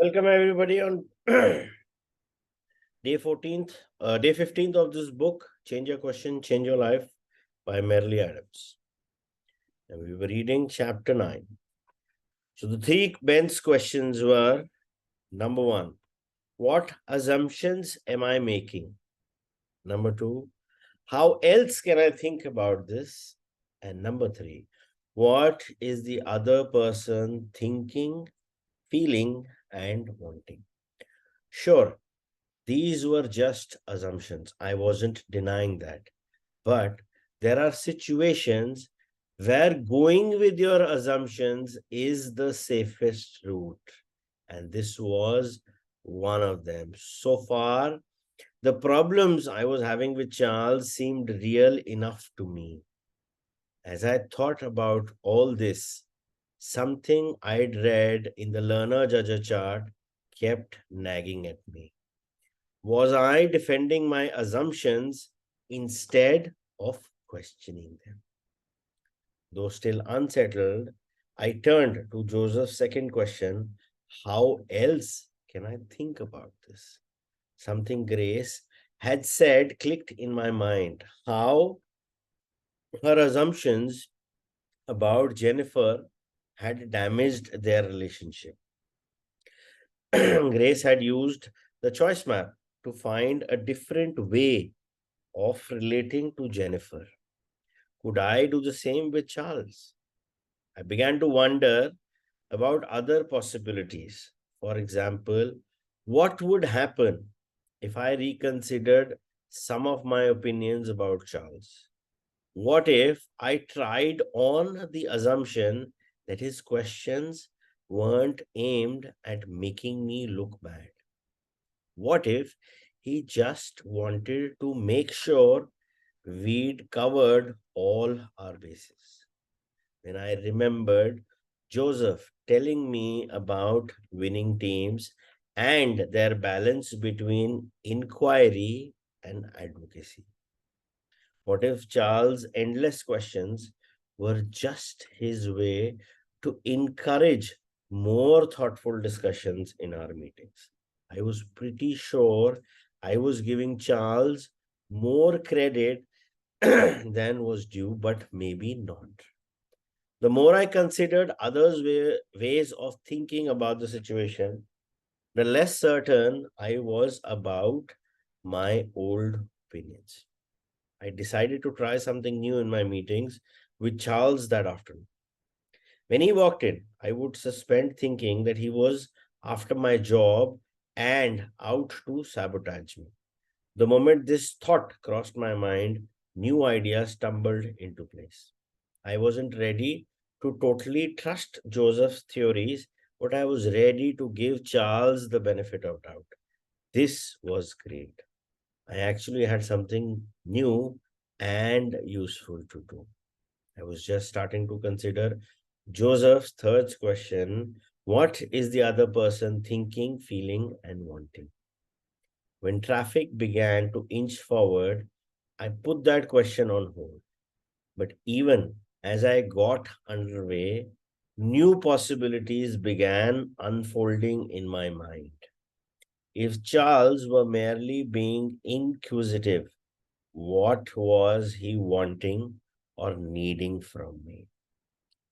Welcome everybody on day 15th of this book, Change Your Question, Change Your Life by Merle Adams. And we were reading chapter 9. So the three Ben's questions were, number 1, what assumptions am I making? Number 2, how else can I think about this? And number 3, what is the other person thinking, feeling, and wanting? Sure, these were just assumptions. I wasn't denying that. But there are situations where going with your assumptions is the safest route. And this was one of them. So far, the problems I was having with Charles seemed real enough to me. As I thought about all this, something I'd read in the learner judger chart kept nagging at me. Was I defending my assumptions instead of questioning them? Though still unsettled, I turned to Joseph's second question: how else can I think about this? Something Grace had said clicked in my mind. How her assumptions about Jennifer had damaged their relationship. Grace had used the choice map to find a different way of relating to Jennifer. Could I do the same with Charles? I began to wonder about other possibilities. For example, what would happen if I reconsidered some of my opinions about Charles? What if I tried on the assumption that his questions weren't aimed at making me look bad? What if he just wanted to make sure we'd covered all our bases? When I remembered Joseph telling me about winning teams and their balance between inquiry and advocacy. What if Charles' endless questions were just his way to encourage more thoughtful discussions in our meetings? I was pretty sure I was giving Charles more credit than was due, but maybe not. The more I considered others' ways of thinking about the situation, the less certain I was about my old opinions. I decided to try something new in my meetings with Charles that afternoon. When he walked in, I would suspend thinking that he was after my job and out to sabotage me. The moment this thought crossed my mind, new ideas stumbled into place. I wasn't ready to totally trust Joseph's theories, but I was ready to give Charles the benefit of doubt. This was great. I actually had something new and useful to do. I was just starting to consider Joseph's third question: what is the other person thinking, feeling, and wanting? When traffic began to inch forward, I put that question on hold. But even as I got underway, new possibilities began unfolding in my mind. If Charles were merely being inquisitive, what was he wanting or needing from me?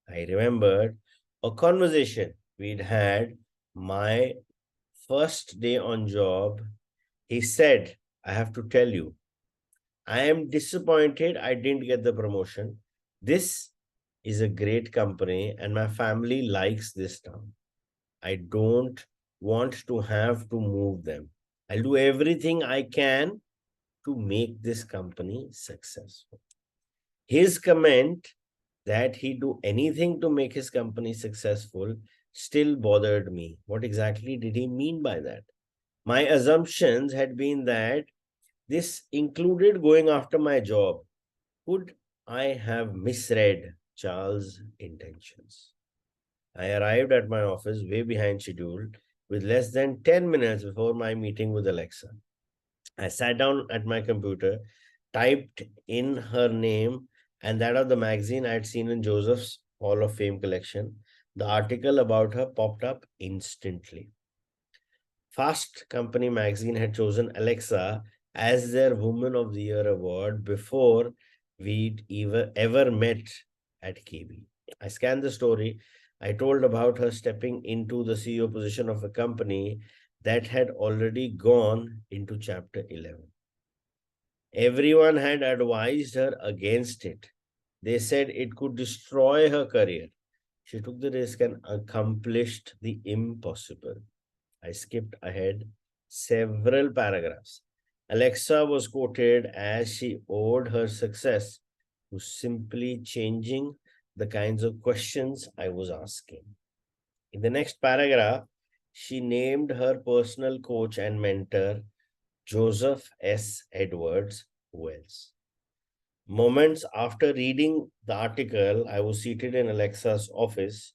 I remembered a conversation we'd had my first day on job. He said, I have to tell you, I am disappointed I didn't get the promotion. This is a great company and my family likes this town. I don't want to have to move them. I'll do everything I can to make this company successful. His comment that he'd do anything to make his company successful still bothered me. What exactly did he mean by that? My assumptions had been that this included going after my job. Could I have misread Charles' intentions? I arrived at my office way behind schedule with less than 10 minutes before my meeting with Alexa. I sat down at my computer, typed in her name and that of the magazine I had seen in Joseph's Hall of Fame collection. The article about her popped up instantly. Fast Company magazine had chosen Alexa as their Woman of the Year award before we'd ever met at KB. I scanned the story. I told about her stepping into the CEO position of a company that had already gone into chapter 11. Everyone had advised her against it. They said it could destroy her career. She took the risk and accomplished the impossible. I skipped ahead several paragraphs. Alexa was quoted as she owed her success to simply changing the kinds of questions I was asking. In the next paragraph, she named her personal coach and mentor, Joseph S. Edwards. Who else? Moments after reading the article, I was seated in Alexa's office.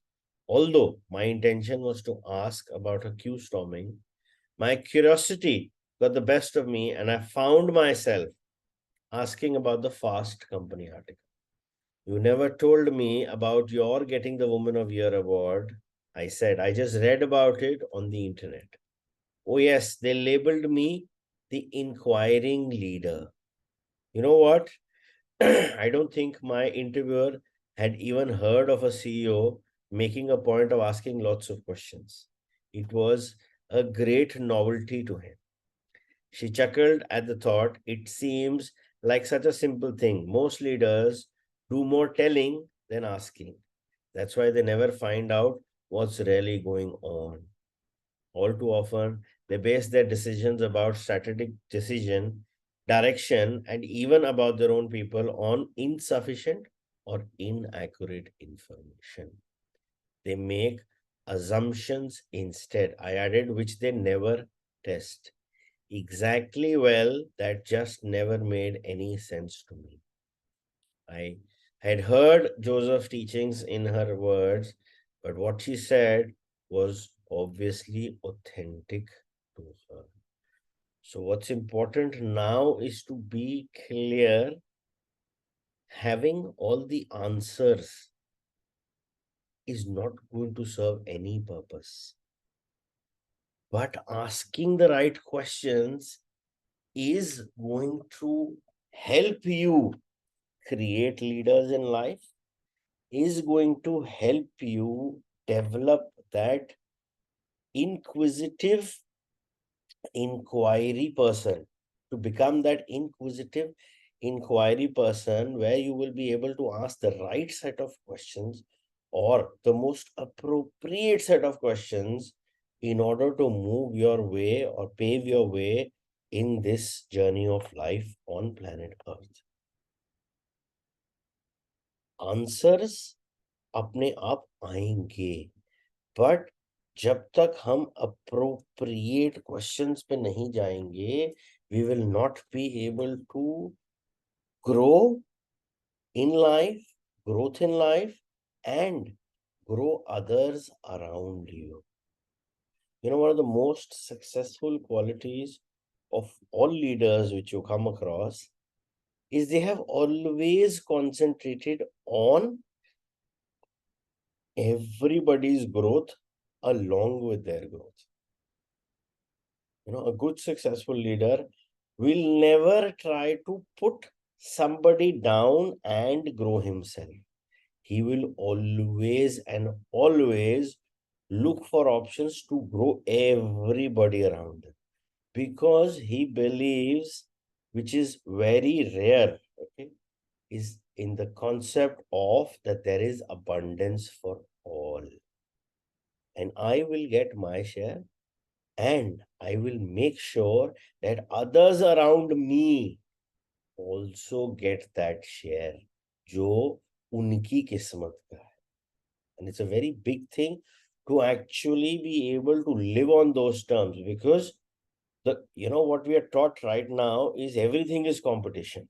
Although my intention was to ask about her Q storming, my curiosity got the best of me, and I found myself asking about the Fast Company article. You never told me about your getting the Woman of Year award. I said, I just read about it on the internet. Oh, yes, they labeled me the inquiring leader. You know what? I don't think my interviewer had even heard of a CEO making a point of asking lots of questions. It was a great novelty to him. She chuckled at the thought. It seems like such a simple thing. Most leaders do more telling than asking. That's why they never find out what's really going on. All too often, they base their decisions about strategic decision, direction, and even about their own people on insufficient or inaccurate information. They make assumptions instead, I added, which they never test. Exactly, well, that just never made any sense to me. I had heard Joseph's teachings in her words, but what she said was obviously authentic to her. So, what's important now is to be clear. Having all the answers is not going to serve any purpose. But asking the right questions is going to help you create leaders in life, is going to help you develop that inquisitive inquiry person, to become that inquisitive inquiry person where you will be able to ask the right set of questions or the most appropriate set of questions in order to move your way or pave your way in this journey of life on planet Earth. Answers अपने आप आएंगे, but जब तक हम appropriate questions पे नहीं जाएंगे, we will not be able to grow in life, growth in life, and grow others around you. You know, one of the most successful qualities of all leaders which you come across is they have always concentrated on everybody's growth along with their growth. You know, a good successful leader will never try to put somebody down and grow himself. He will always and always look for options to grow everybody around him because he believes, which is very rare, okay, is in the concept of that there is abundance for all. And I will get my share, and I will make sure that others around me also get that share जो उनकी किस्मत का है. And it's a very big thing to actually be able to live on those terms, because what we are taught right now is everything is competition,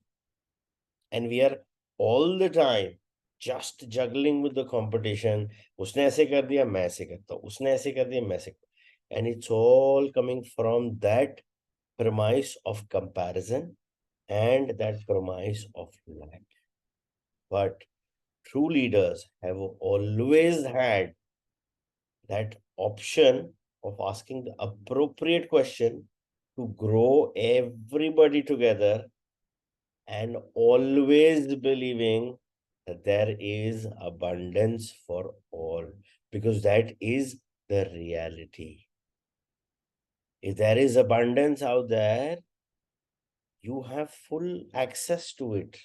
and we are all the time just juggling with the competition. उसने ऐसे कर दिया मैं ऐसे करता हूँ, उसने ऐसे कर दिया मैं ऐसे, and it's all coming from that premise of comparison and that premise of lack. But true leaders have always had that option of asking the appropriate question to grow everybody together and always believing that there is abundance for all, because that is the reality. If there is abundance out there, you have full access to it,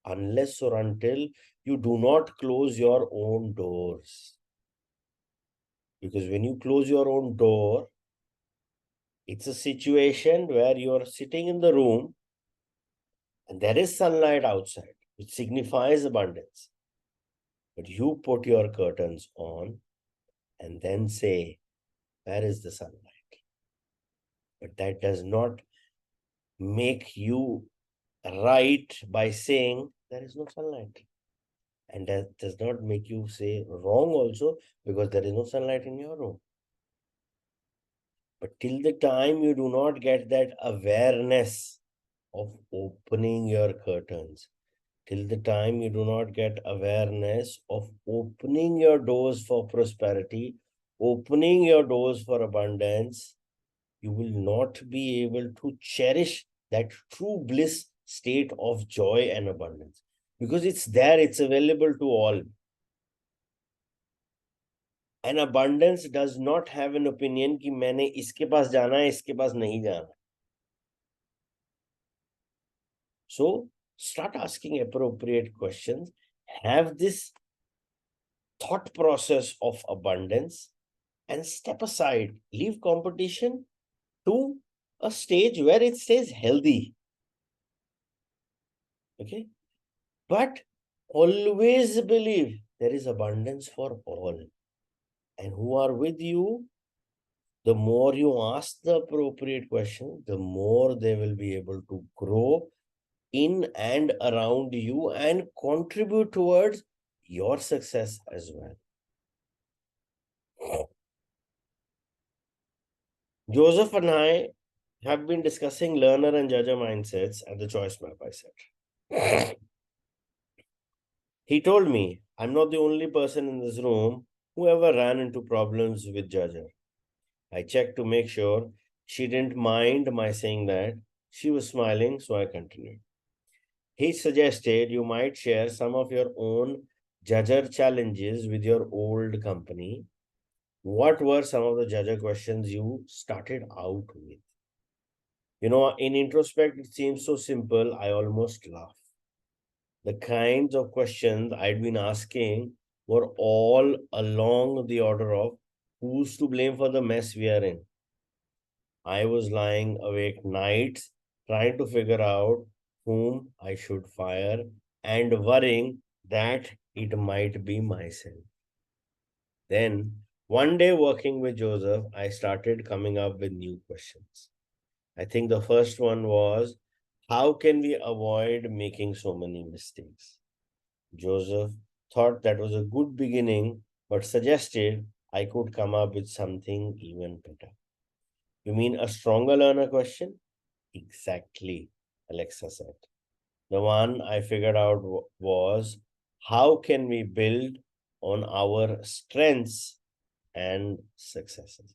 unless or until you do not close your own doors. Because when you close your own door, it's a situation where you are sitting in the room and there is sunlight outside, which signifies abundance. But you put your curtains on and then say, where is the sunlight? But that does not make you right by saying there is no sunlight. And that does not make you say wrong also, because there is no sunlight in your room. But till the time you do not get that awareness of opening your curtains, till the time you do not get awareness of opening your doors for prosperity, opening your doors for abundance, you will not be able to cherish that true bliss state of joy and abundance. Because it's there, it's available to all. And abundance does not have an opinion कि मैंने इसके पास जाना है, इसके पास नहीं जाना. So start asking appropriate questions. Have this thought process of abundance and step aside. Leave competition to a stage where it stays healthy. Okay? But always believe there is abundance for all. And who are with you, the more you ask the appropriate question, the more they will be able to grow in and around you and contribute towards your success as well. Joseph and I have been discussing learner and judger mindsets at the choice map, I said. He told me, I'm not the only person in this room who ever ran into problems with judger. I checked to make sure she didn't mind my saying that. She was smiling, so I continued. He suggested you might share some of your own judger challenges with your old company. What were some of the judger questions you started out with? You know, in introspect, it seems so simple, I almost laugh. The kinds of questions I'd been asking were all along the order of who's to blame for the mess we are in. I was lying awake nights trying to figure out whom I should fire and worrying that it might be myself. Then, one day working with Joseph, I started coming up with new questions. I think the first one was, how can we avoid making so many mistakes? Joseph thought that was a good beginning, but suggested I could come up with something even better. You mean a stronger learner question? Exactly, Alexa said. The one I figured out was, how can we build on our strengths and successes?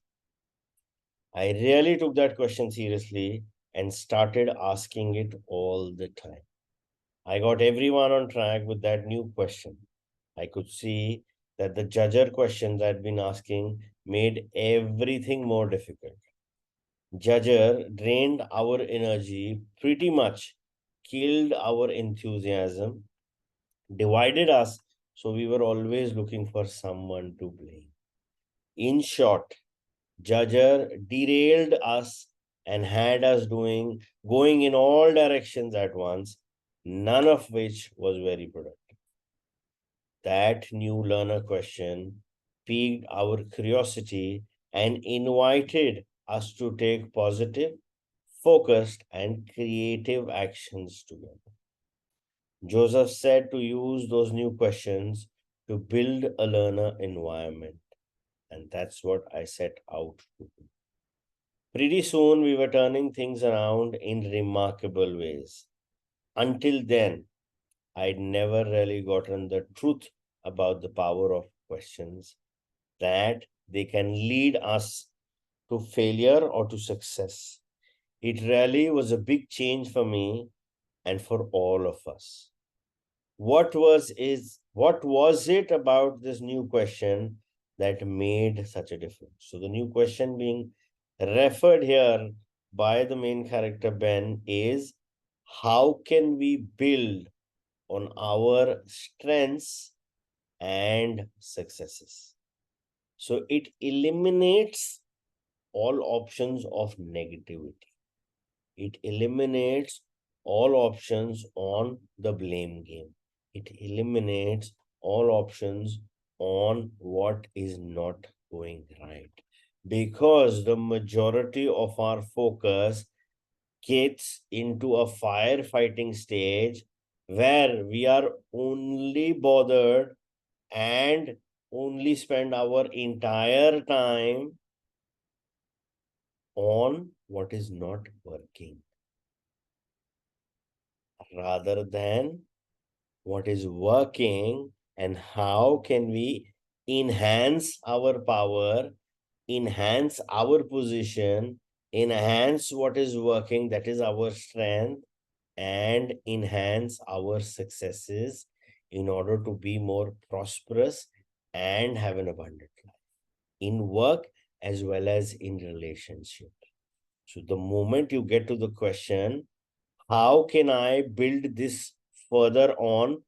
I really took that question seriously and started asking it all the time. I got everyone on track with that new question. I could see that the judger questions I'd been asking made everything more difficult. Judger drained our energy, pretty much killed our enthusiasm, divided us, so we were always looking for someone to blame. In short, Judger derailed us and had us going in all directions at once, none of which was very productive. That new learner question piqued our curiosity and invited us to take positive, focused, and creative actions together. Joseph said to use those new questions to build a learner environment, and that's what I set out to do. Pretty soon, we were turning things around in remarkable ways. Until then, I'd never really gotten the truth about the power of questions, that they can lead us to failure or to success. It really was a big change for me and for all of us. What was it about this new question that made such a difference? So the new question being referred here by the main character Ben is, how can we build on our strengths and successes? So it eliminates all options of negativity. It eliminates all options on the blame game. It eliminates all options on what is not going right. Because the majority of our focus gets into a firefighting stage where we are only bothered and only spend our entire time on what is not working rather than what is working and how can we enhance our power, enhance our position, enhance what is working, that is our strength, and enhance our successes in order to be more prosperous and have an abundant life in work as well as in relationship. So the moment you get to the question, how can I build this further on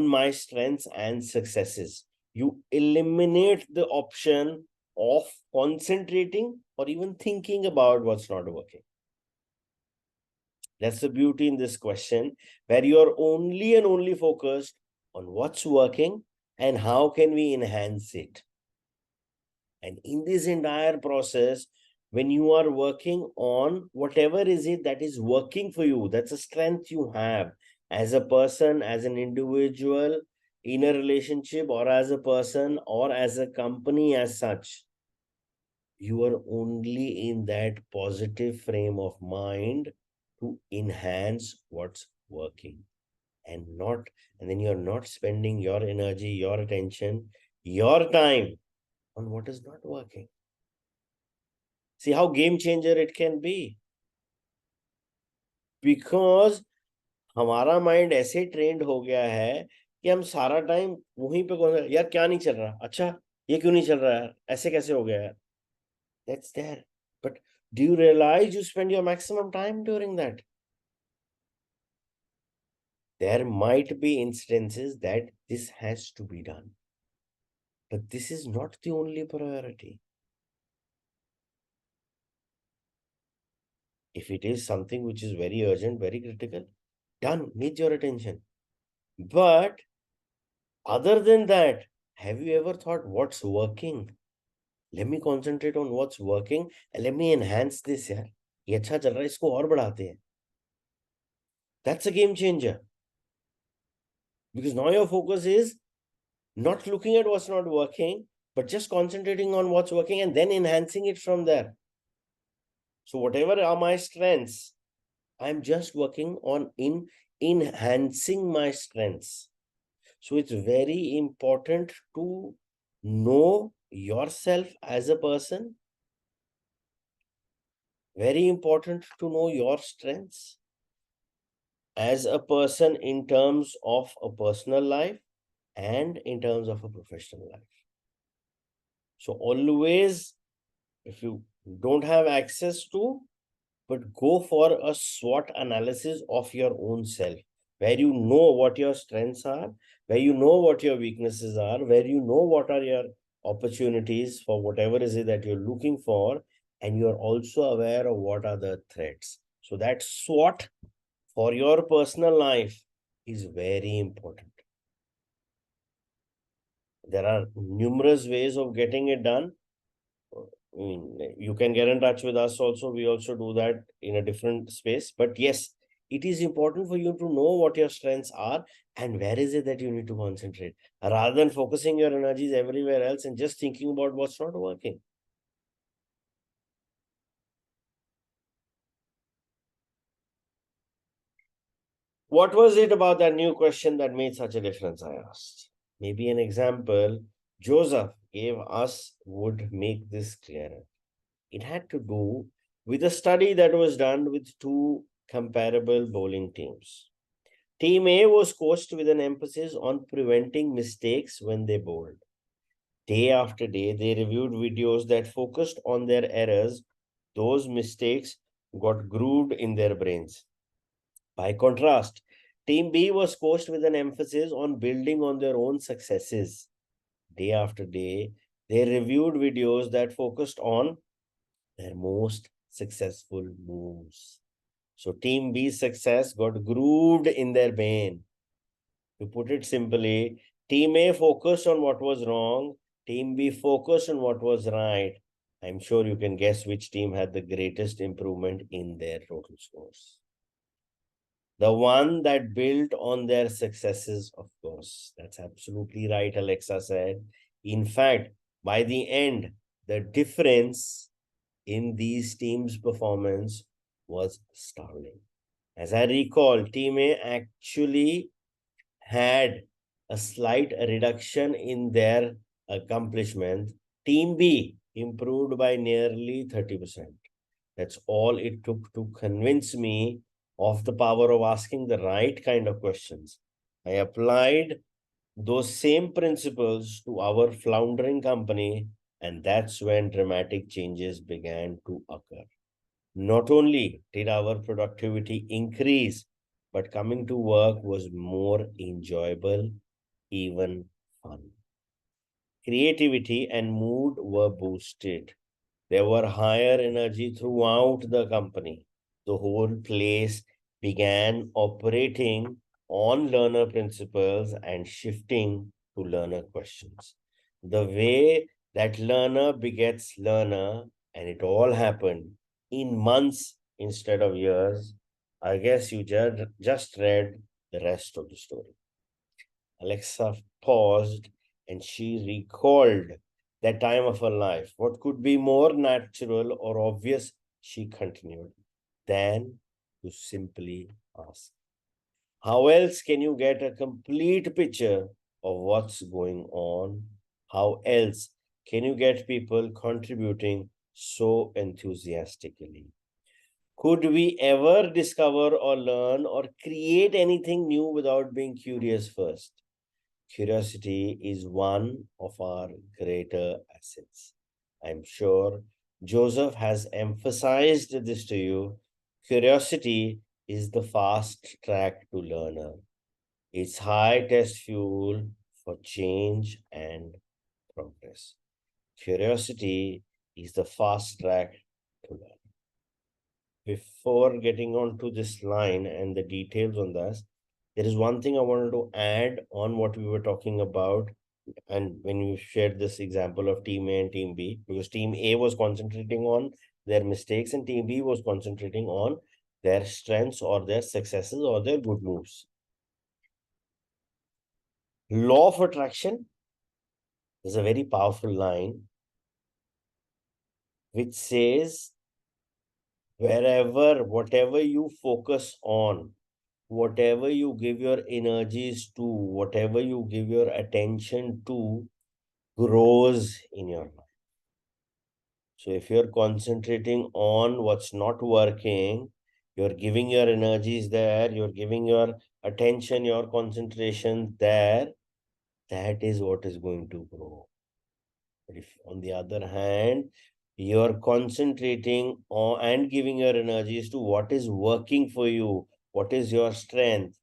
my strengths and successes? You eliminate the option of concentrating or even thinking about what's not working. That's the beauty in this question, where you are only and only focused on what's working and how can we enhance it. And in this entire process, when you are working on whatever is it that is working for you, that's a strength you have as a person, as an individual, in a relationship, or as a person, or as a company as such, you are only in that positive frame of mind to enhance what's working and not, and then you're not spending your energy, your attention, your time on what is not working. See how game changer it can be. Because हमारा mind ऐसे trend हो गया है कि हम सारा time वहीं पे यार क्या नहीं चल रहा, अच्छा ये क्यों नहीं चल रहा है, ऐसे कैसे हो गया यार. That's there. But do you realize you spend your maximum time during that? There might be instances that this has to be done. But this is not the only priority. If it is something which is very urgent, very critical, done, needs your attention. But other than that, have you ever thought what's working? Let me concentrate on what's working and let me enhance this. यार ये अच्छा चल रहा है, इसको और बढ़ाते हैं. That's a game changer. Because now your focus is not looking at what's not working, but just concentrating on what's working and then enhancing it from there. So whatever are my strengths, I'm just working on enhancing my strengths. So it's very important to know yourself as a person. Very important to know your strengths as a person in terms of a personal life and in terms of a professional life. So always, if you don't have access to, but go for a SWOT analysis of your own self, where you know what your strengths are, where you know what your weaknesses are, where you know what are your opportunities for whatever is it that you're looking for, and you're also aware of what are the threats. So that SWOT for your personal life is very important. There are numerous ways of getting it done. I mean, you can get in touch with us also. We also do that in a different space. But yes, it is important for you to know what your strengths are and where is it that you need to concentrate rather than focusing your energies everywhere else and just thinking about what's not working. What was it about that new question that made such a difference? I asked. Maybe an example, Joseph gave us would make this clearer. It had to do with a study that was done with two comparable bowling teams. Team A was coached with an emphasis on preventing mistakes when they bowled. Day after day, they reviewed videos that focused on their errors. Those mistakes got grooved in their brains. By contrast, Team B was coached with an emphasis on building on their own successes. Day after day, they reviewed videos that focused on their most successful moves. So Team B's success got grooved in their brain. To put it simply, Team A focused on what was wrong, Team B focused on what was right. I'm sure you can guess which team had the greatest improvement in their total scores. The one that built on their successes, of course. That's absolutely right, Alexa said. In fact, by the end, the difference in these teams' performance was astounding. As I recall, Team A actually had a slight reduction in their accomplishment. Team B improved by nearly 30%. That's all it took to convince me of the power of asking the right kind of questions. I applied those same principles to our floundering company, and that's when dramatic changes began to occur. Not only did our productivity increase, but coming to work was more enjoyable, even fun. Creativity and mood were boosted. There were higher energy throughout the company. The whole place began operating on learner principles and shifting to learner questions. The way that learner begets learner, and it all happened in months instead of years. I guess you just read the rest of the story. Alexa paused and she recalled that time of her life. What could be more natural or obvious, she continued, than to simply ask, how else can you get a complete picture of what's going on? How else can you get people contributing so enthusiastically? Could we ever discover or learn or create anything new without being curious first? Curiosity is one of our greater assets. I'm sure Joseph has emphasized this to you. Curiosity is the fast track to learner. It's high test fuel for change and progress. Curiosity is the fast track to learn. Before getting on to this line and the details on this, there is one thing I wanted to add on what we were talking about. And when you shared this example of team A and team B, because team A was concentrating on their mistakes and team B was concentrating on their strengths or their successes or their good moves. Law of attraction is a very powerful line which says whatever you focus on, whatever you give your energies to, whatever you give your attention to, grows in your life. So if you're concentrating on what's not working, you're giving your energies there, you're giving your attention, your concentration there, that is what is going to grow. But if, on the other hand, you're concentrating on and giving your energies to what is working for you, what is your strength,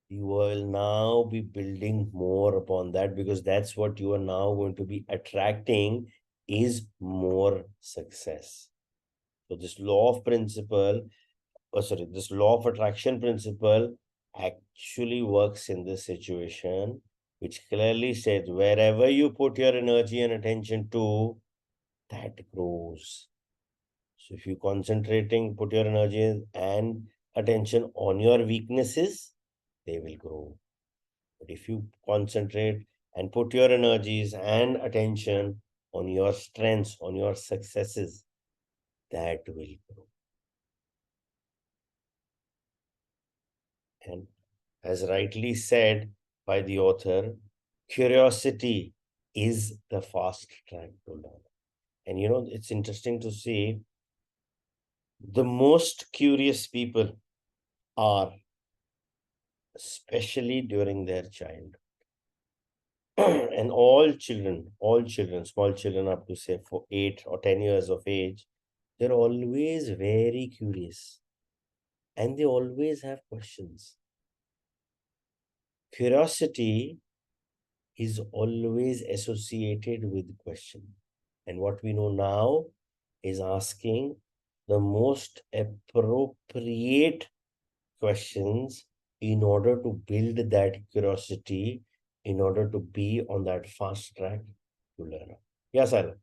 you will now be building more upon that, because that's what you are now going to be attracting is more success. So this law of this law of attraction principle actually works in this situation, which clearly says wherever you put your energy and attention to, that grows. So if you put your energy and attention on your weaknesses, they will grow. But if you concentrate and put your energies and attention on your strengths, on your successes, that will grow. And as rightly said by the author, curiosity is the fast track to learn. And you know, it's interesting to see the most curious people are especially during their child. And all children, small children up to say for 8 or 10 years of age, they're always very curious and they always have questions. Curiosity is always associated with question. And what we know now is asking the most appropriate questions in order to build that curiosity, in order to be on that fast track to learn. Yes, Alan.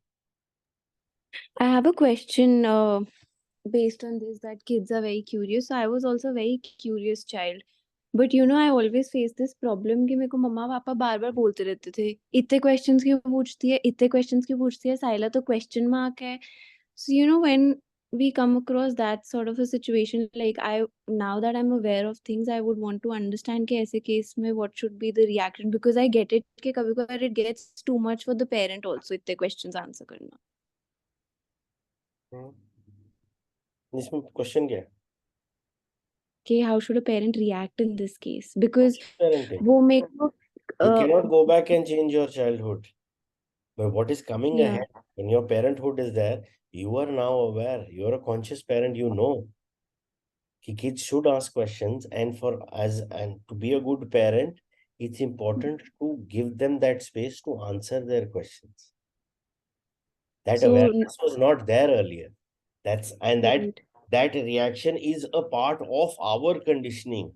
I have a question based on this, that kids are very curious. So I was also a very curious child. But you know, I always face this problem कि मेरे को मम्मा पापा बार बार बोलते रहते थे, इतने questions क्यों पूछती है, इतने क्वेश्चंस क्यों पूछती है, साइला तो क्वेश्चन मार्क है. So you know, when we come across that sort of a situation, like I, now that I'm aware of things, I would want to understand कि ऐसे केस में what should be the reaction, because I get it कि कभी कभार it gets too much for the parent also इतने questions answer करना. इसमें question क्या है? कि how should a parent react in this case, because Parenting. वो मेरे को You cannot go back and change your childhood. But what is coming yeah. ahead, when your parenthood is there, you are now aware. You are a conscious parent, you know. Kids should ask questions, and to be a good parent, it's important to give them that space to answer their questions. That So awareness was not there earlier. That's and that right. that reaction is a part of our conditioning.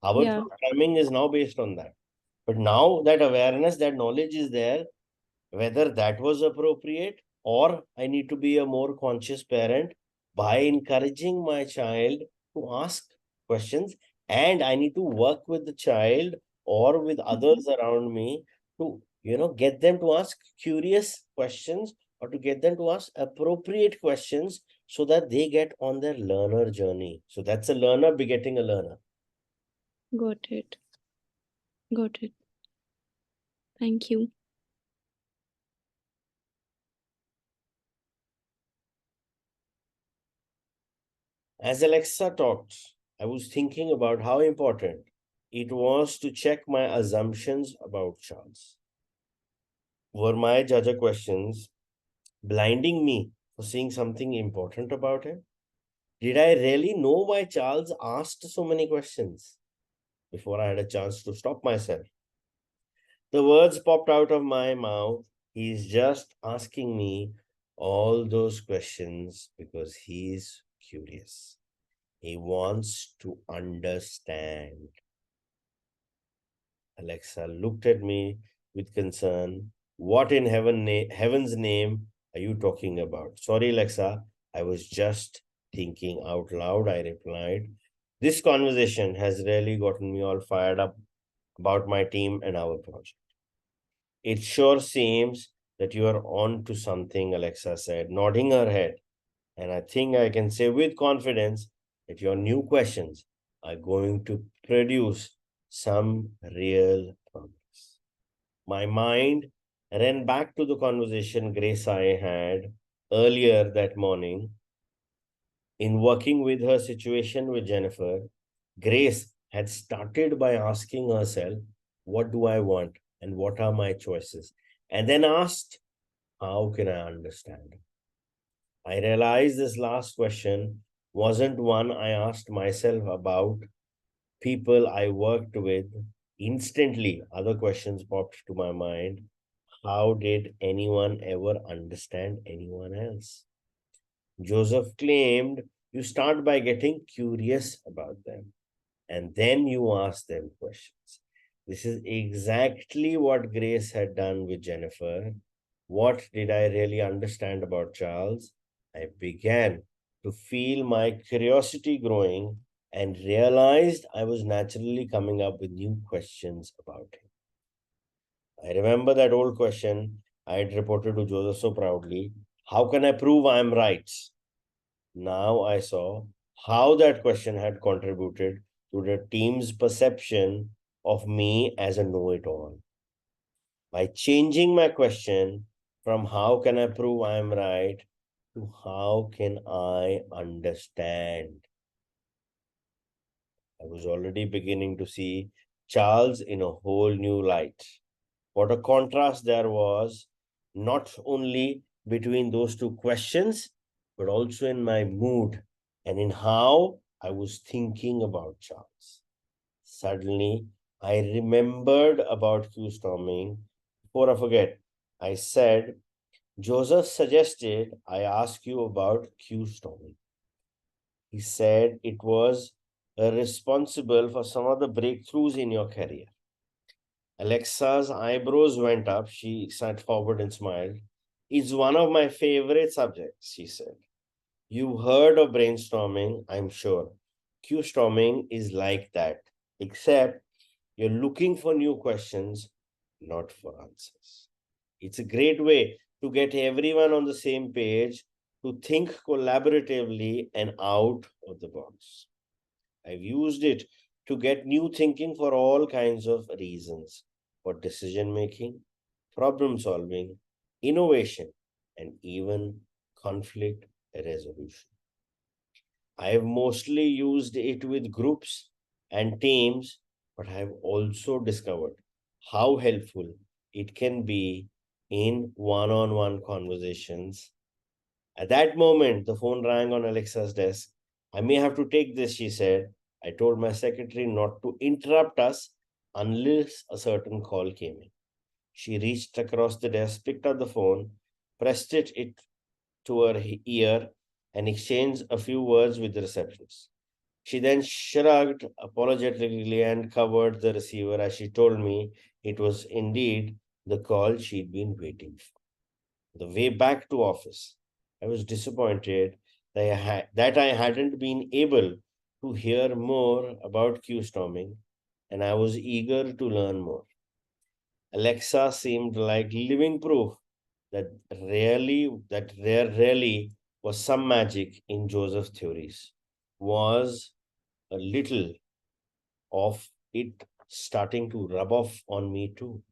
Our Yeah. programming is now based on that. But now that awareness, that knowledge is there, whether that was appropriate, or I need to be a more conscious parent by encouraging my child to ask questions, and I need to work with the child or with others around me to get them to ask curious questions, or to get them to ask appropriate questions, so that they get on their learner journey. So that's a learner begetting a learner. Got it. Got it. Thank you. As Alexa talked, I was thinking about how important it was to check my assumptions about Charles. Were my judger questions blinding me for seeing something important about him? Did I really know why Charles asked so many questions before I had a chance to stop myself? The words popped out of my mouth. He's just asking me all those questions because he's curious. He wants to understand. Alexa looked at me with concern. What in heaven's name are you talking about? Sorry, Alexa. I was just thinking out loud, I replied. This conversation has really gotten me all fired up about my team and our project. It sure seems that you are on to something, Alexa said, nodding her head. And I think I can say with confidence that your new questions are going to produce some real progress. My mind ran back to the conversation Grace I had earlier that morning. In working with her situation with Jennifer, Grace had started by asking herself, what do I want and what are my choices? And then asked, how can I understand? I realized this last question wasn't one I asked myself about people I worked with. Instantly, other questions popped to my mind. How did anyone ever understand anyone else? Joseph claimed you start by getting curious about them and then you ask them questions. This is exactly what Grace had done with Jennifer. What did I really understand about Charles? I began to feel my curiosity growing and realized I was naturally coming up with new questions about him. I remember that old question I had reported to Joseph so proudly. How can I prove I am right? Now I saw how that question had contributed to the team's perception of me as a know it all. by changing my question from how can I prove I am right to how can I understand. I was already beginning to see Charles in a whole new light. What a contrast there was, not only between those two questions, but also in my mood and in how I was thinking about Charles. Suddenly, I remembered about Q storming. Before I forget, I said, Joseph suggested I ask you about Q storming. He said it was responsible for some of the breakthroughs in your career. Alexa's eyebrows went up. She sat forward and smiled. It's one of my favorite subjects, she said. You heard of brainstorming, I'm sure. Q storming is like that, except you're looking for new questions, not for answers. It's a great way to get everyone on the same page, to think collaboratively and out of the box. I've used it to get new thinking for all kinds of reasons, for decision making, problem solving, innovation, and even conflict resolution. I have mostly used it with groups and teams, but I have also discovered how helpful it can be in one on one conversations. At that moment, the phone rang on Alexa's desk. I may have to take this, she said. I told my secretary not to interrupt us unless a certain call came in. She reached across the desk, picked up the phone, pressed it to her ear, and exchanged a few words with the receptionist. She then shrugged apologetically and covered the receiver as she told me it was indeed the call she'd been waiting for. The way back to office, I was disappointed that I hadn't been able to hear more about Q storming, and I was eager to learn more. Alexa seemed like living proof that there really was some magic in Joseph's theories. Was a little of it starting to rub off on me too.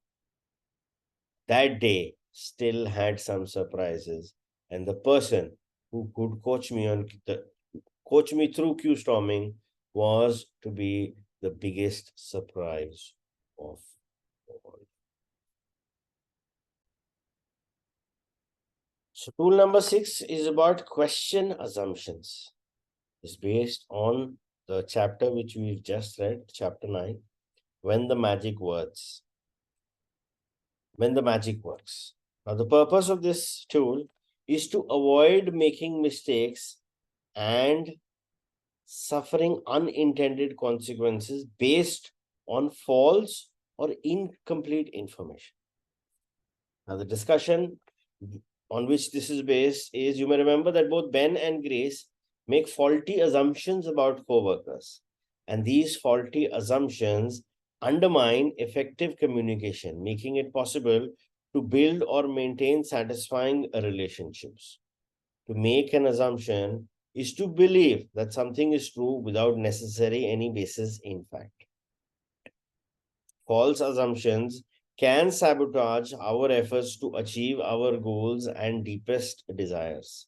That day still had some surprises, and the person who could coach me through Q storming was to be the biggest surprise of all. So tool number 6 is about question assumptions. It's based on the chapter which we've just read, chapter 9, when the magic words. When the magic works. Now, the purpose of this tool is to avoid making mistakes and suffering unintended consequences based on false or incomplete information. Now, the discussion on which this is based is, you may remember that both Ben and Grace make faulty assumptions about co-workers, and these faulty assumptions undermine effective communication, making it possible to build or maintain satisfying relationships. To make an assumption is to believe that something is true without necessary any basis in fact. False assumptions can sabotage our efforts to achieve our goals and deepest desires.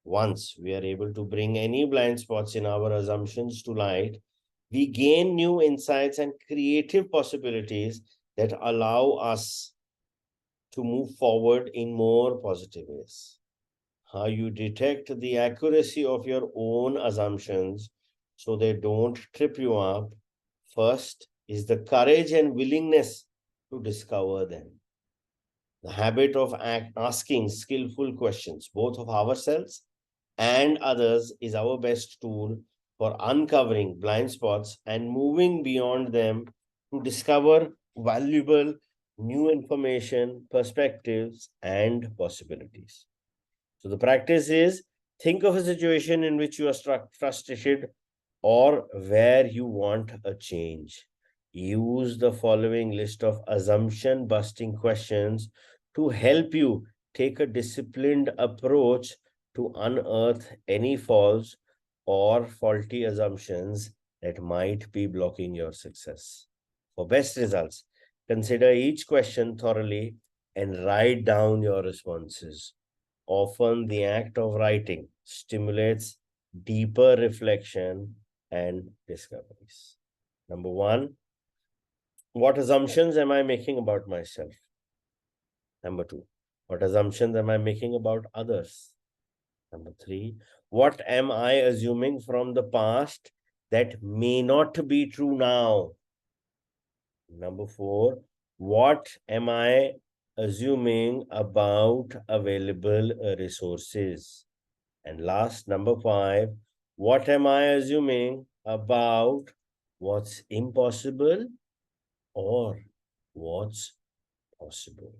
Once we are able to bring any blind spots in our assumptions to light, we gain new insights and creative possibilities that allow us to move forward in more positive ways. How you detect the accuracy of your own assumptions so they don't trip you up. First is the courage and willingness to discover them. The habit of asking skillful questions, both of ourselves and others, is our best tool for uncovering blind spots and moving beyond them to discover valuable new information, perspectives, and possibilities. So the practice is, think of a situation in which you are frustrated or where you want a change. Use the following list of assumption busting questions to help you take a disciplined approach to unearth any false or faulty assumptions that might be blocking your success. For best results, Consider each question thoroughly and write down your responses. Often, the act of writing stimulates deeper reflection and discoveries. Number one, what assumptions am I making about myself? Number two, what assumptions am I making about others? Number three, what am I assuming from the past that may not be true now? Number four, what am I assuming about available resources? And last, number five, what am I assuming about what's impossible or what's possible?